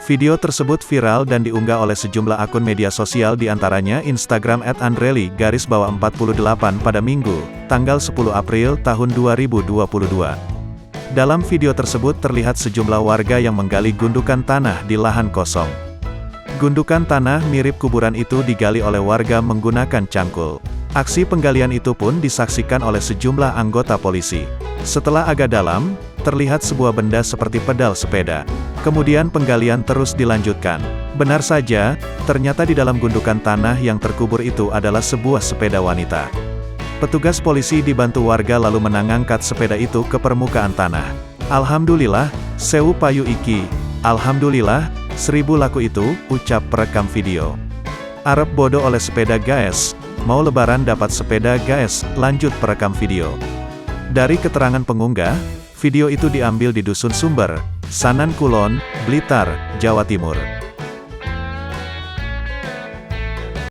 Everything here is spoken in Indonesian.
Video tersebut viral dan diunggah oleh sejumlah akun media sosial diantaranya Instagram @andreli_48 pada Minggu, tanggal 10 April tahun 2022. Dalam video tersebut terlihat sejumlah warga yang menggali gundukan tanah di lahan kosong. Gundukan tanah mirip kuburan itu digali oleh warga menggunakan cangkul. Aksi penggalian itu pun disaksikan oleh sejumlah anggota polisi. Setelah agak dalam, terlihat sebuah benda seperti pedal sepeda. Kemudian penggalian terus dilanjutkan. Benar saja, ternyata di dalam gundukan tanah yang terkubur itu adalah sebuah sepeda wanita. Petugas polisi dibantu warga lalu mengangkat sepeda itu ke permukaan tanah. Alhamdulillah, sewu payu iki. Alhamdulillah, 1000 laku itu, ucap perekam video. Arep bodoh oleh sepeda guys, mau lebaran dapat sepeda guys, lanjut perekam video. Dari keterangan pengunggah, video itu diambil di Dusun Sumber, Sanan Kulon, Blitar, Jawa Timur.